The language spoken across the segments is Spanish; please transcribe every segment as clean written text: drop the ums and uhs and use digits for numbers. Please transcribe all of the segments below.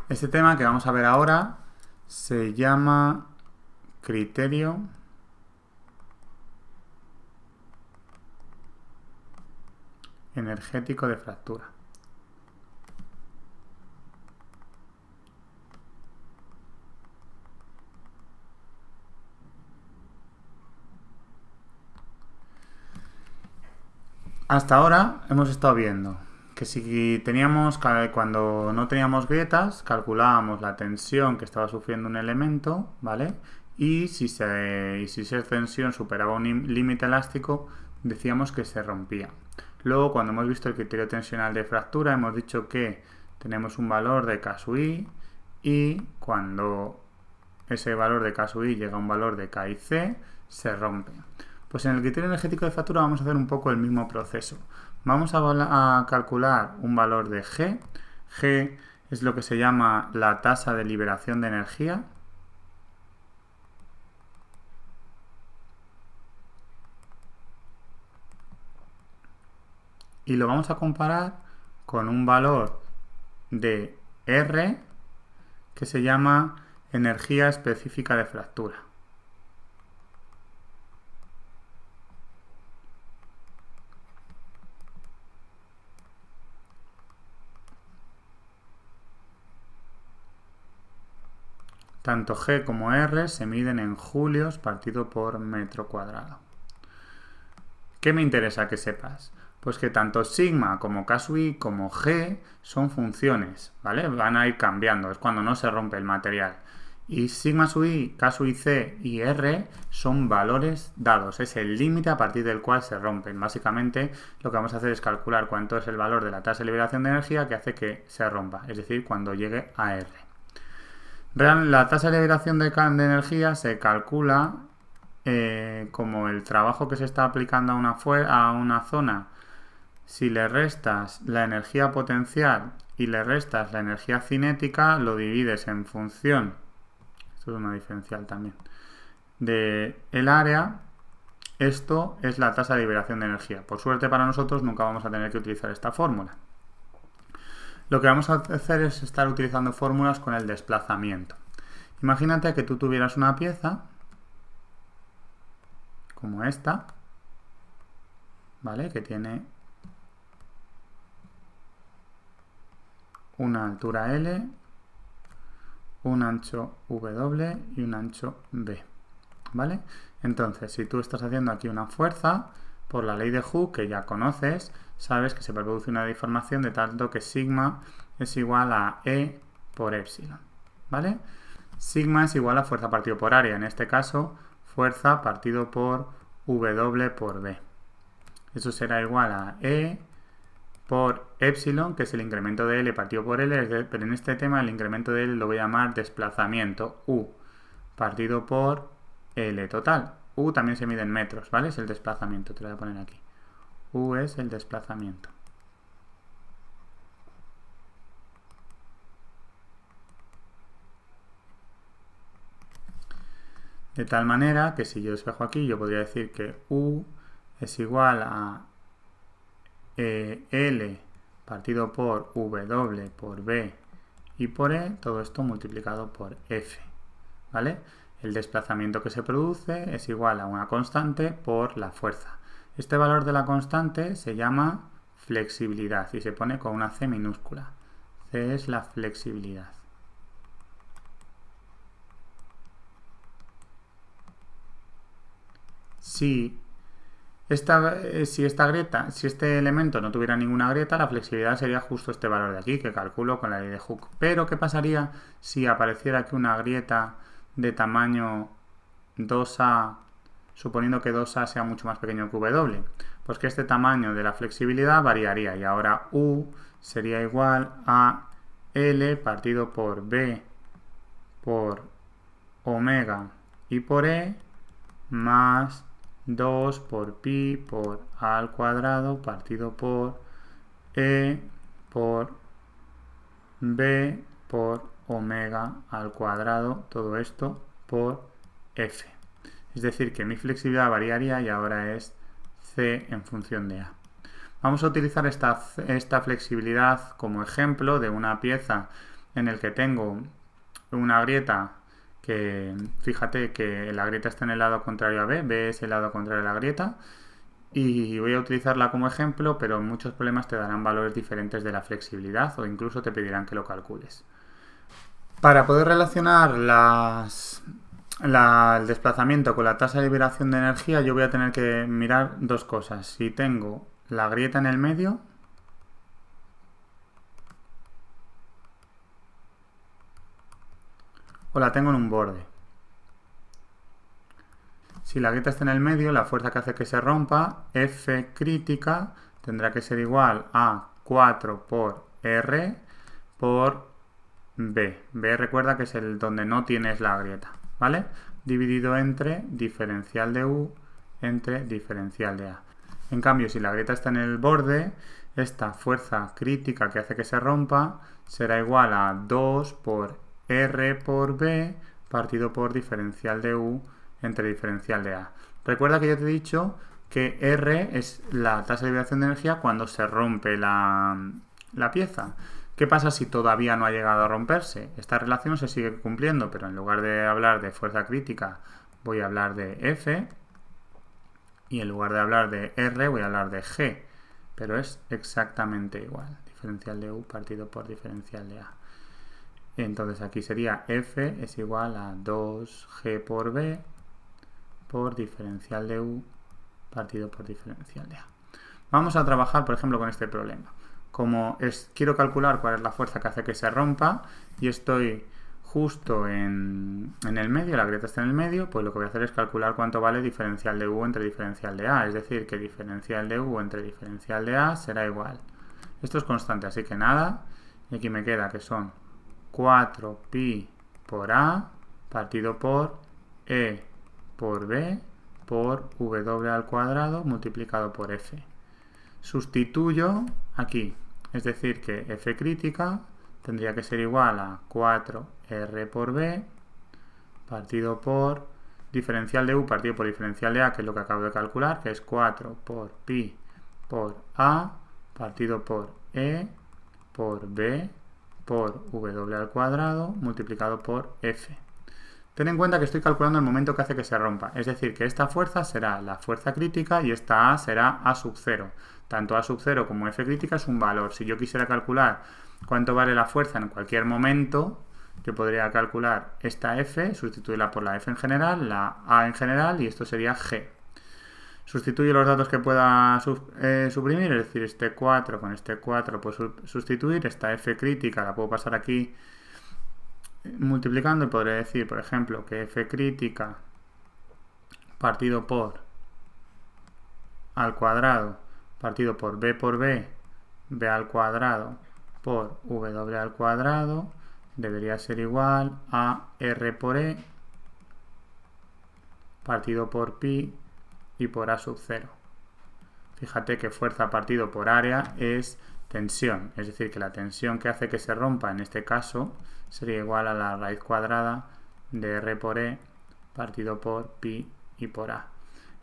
Este tema que vamos a ver ahora se llama criterio energético de fractura. Hasta ahora hemos estado viendo que si teníamos, cuando no teníamos grietas, calculábamos la tensión que estaba sufriendo un elemento, ¿vale? Y si esa tensión superaba un límite elástico, decíamos que se rompía. Luego, cuando hemos visto el criterio tensional de fractura, hemos dicho que tenemos un valor de K sub I y cuando ese valor de K sub I llega a un valor de K y C, se rompe. Pues en el criterio energético de fractura vamos a hacer un poco el mismo proceso. Vamos a calcular un valor de G. G es lo que se llama la tasa de liberación de energía. Y lo vamos a comparar con un valor de R que se llama energía específica de fractura. Tanto G como R se miden en julios partido por metro cuadrado. ¿Qué me interesa que sepas? Pues que tanto sigma como K sub I como G son funciones, ¿vale? Van a ir cambiando, es cuando no se rompe el material. Y sigma sub I, K sub I C y R son valores dados, es el límite a partir del cual se rompen. Básicamente lo que vamos a hacer es calcular cuánto es el valor de la tasa de liberación de energía que hace que se rompa, es decir, cuando llegue a R. La tasa de liberación de energía se calcula como el trabajo que se está aplicando a una zona. Si le restas la energía potencial y le restas la energía cinética, lo divides en función, esto es una diferencial también, del área. Esto es la tasa de liberación de energía. Por suerte para nosotros nunca vamos a tener que utilizar esta fórmula. Lo que vamos a hacer es estar utilizando fórmulas con el desplazamiento. Imagínate que tú tuvieras una pieza como esta, ¿vale? Que tiene una altura L, un ancho W y un ancho B, ¿vale? Entonces, si tú estás haciendo aquí una fuerza, por la ley de Hooke, que ya conoces, sabes que se produce una deformación de tanto que sigma es igual a E por epsilon, ¿vale? Sigma es igual a fuerza partido por área, en este caso, fuerza partido por W por B. Eso será igual a E por epsilon, que es el incremento de L partido por L, pero en este tema el incremento de L lo voy a llamar desplazamiento U partido por L total. U también se mide en metros, ¿vale? Es el desplazamiento, te lo voy a poner aquí. U es el desplazamiento. De tal manera que si yo despejo aquí, yo podría decir que U es igual a L partido por W por B y por E, todo esto multiplicado por F, ¿vale? El desplazamiento que se produce es igual a una constante por la fuerza. Este valor de la constante se llama flexibilidad y se pone con una C minúscula. C es la flexibilidad. Si este elemento no tuviera ninguna grieta, la flexibilidad sería justo este valor de aquí, que calculo con la ley de Hooke. Pero, ¿qué pasaría si apareciera aquí una grieta de tamaño 2A, suponiendo que 2A sea mucho más pequeño que W? Pues que este tamaño de la flexibilidad variaría y ahora U sería igual a L partido por B por omega y por E más 2 por pi por a al cuadrado partido por E por B por omega al cuadrado, todo esto por F. Es decir, que mi flexibilidad variaría y ahora es C en función de A. Vamos a utilizar esta flexibilidad como ejemplo de una pieza en el que tengo una grieta que, fíjate que la grieta está en el lado contrario a B, B es el lado contrario a la grieta, y voy a utilizarla como ejemplo, pero en muchos problemas te darán valores diferentes de la flexibilidad o incluso te pedirán que lo calcules. Para poder relacionar el desplazamiento con la tasa de liberación de energía, yo voy a tener que mirar dos cosas. Si tengo la grieta en el medio, o la tengo en un borde. Si la grieta está en el medio, la fuerza que hace que se rompa, F crítica, tendrá que ser igual a 4 por R por B. B recuerda que es el donde no tienes la grieta, ¿vale? Dividido entre diferencial de U entre diferencial de A. En cambio, si la grieta está en el borde, esta fuerza crítica que hace que se rompa será igual a 2 por R por B partido por diferencial de U entre diferencial de A. Recuerda que yo te he dicho que R es la tasa de liberación de energía cuando se rompe la pieza. ¿Qué pasa si todavía no ha llegado a romperse? Esta relación se sigue cumpliendo, pero en lugar de hablar de fuerza crítica voy a hablar de F y en lugar de hablar de R voy a hablar de G, pero es exactamente igual, diferencial de U partido por diferencial de A. Entonces aquí sería F es igual a 2G por B por diferencial de U partido por diferencial de A. Vamos a trabajar, por ejemplo, con este problema. Como quiero calcular cuál es la fuerza que hace que se rompa y estoy justo en el medio, la grieta está en el medio, pues lo que voy a hacer es calcular cuánto vale diferencial de U entre diferencial de A. Es decir, que diferencial de U entre diferencial de A será igual. Esto es constante, así que nada. Y aquí me queda que son 4pi por A partido por E por B por W al cuadrado multiplicado por F. Sustituyo aquí, es decir que F crítica tendría que ser igual a 4R por B partido por diferencial de U partido por diferencial de A, que es lo que acabo de calcular, que es 4 por pi por A partido por E por B por W al cuadrado multiplicado por F. Ten en cuenta que estoy calculando el momento que hace que se rompa, es decir, que esta fuerza será la fuerza crítica y esta A será A sub 0. Tanto A sub 0 como F crítica es un valor. Si yo quisiera calcular cuánto vale la fuerza en cualquier momento, yo podría calcular esta F, sustituirla por la F en general, la A en general y esto sería G. Sustituyo los datos que pueda suprimir, es decir, este 4 con este 4 puedo sustituir, esta F crítica la puedo pasar aquí multiplicando y podría decir, por ejemplo, que F crítica partido por al cuadrado partido por B, B al cuadrado por W al cuadrado debería ser igual a R por E partido por pi y por A sub 0. Fíjate que fuerza partido por área es tensión, es decir, que la tensión que hace que se rompa en este caso sería igual a la raíz cuadrada de R por E partido por pi y por A.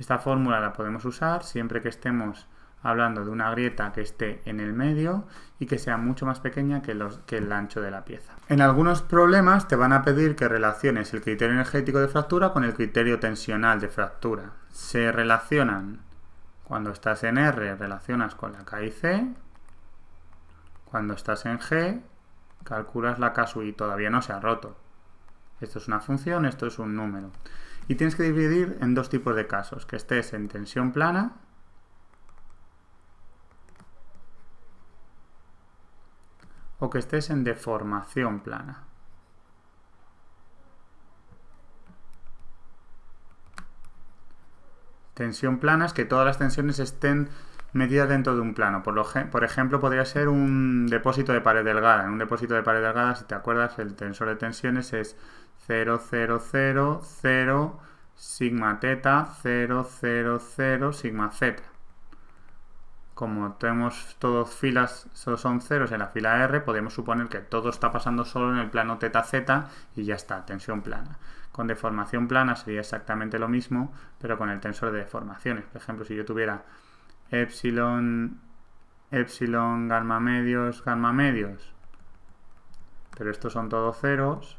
Esta fórmula la podemos usar siempre que estemos hablando de una grieta que esté en el medio y que sea mucho más pequeña que el ancho de la pieza. En algunos problemas te van a pedir que relaciones el criterio energético de fractura con el criterio tensional de fractura. Se relacionan cuando estás en R, relacionas con la K y C. Cuando estás en G, calculas la K sub I, todavía no se ha roto. Esto es una función, esto es un número. Y tienes que dividir en dos tipos de casos, que estés en tensión plana o que estés en deformación plana. Tensión plana es que todas las tensiones estén medidas dentro de un plano. Por ejemplo, podría ser un depósito de pared delgada. En un depósito de pared delgada, si te acuerdas, el tensor de tensiones es 0, 0, 0, 0, sigma teta, 0, 0, 0, sigma z. Como tenemos todas filas, solo son ceros en la fila R, podemos suponer que todo está pasando solo en el plano teta z y ya está, tensión plana. Con deformación plana sería exactamente lo mismo, pero con el tensor de deformaciones. Por ejemplo, si yo tuviera epsilon, gamma medios, pero estos son todos ceros,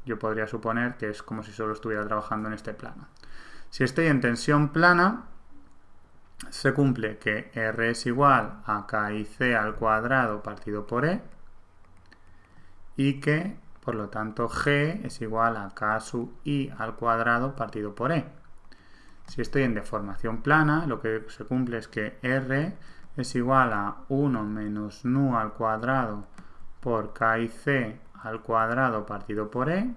yo podría suponer que es como si solo estuviera trabajando en este plano. Si estoy en tensión plana, se cumple que R es igual a K y C al cuadrado partido por E, y que, por lo tanto, G es igual a K sub I al cuadrado partido por E. Si estoy en deformación plana, lo que se cumple es que R es igual a 1 menos nu al cuadrado por K y C al cuadrado partido por E,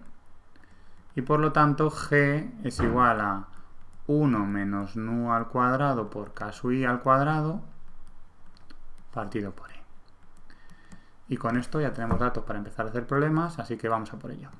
y por lo tanto G es igual a 1 menos nu al cuadrado por K sub I al cuadrado partido por E. Y con esto ya tenemos datos para empezar a hacer problemas, así que vamos a por ello.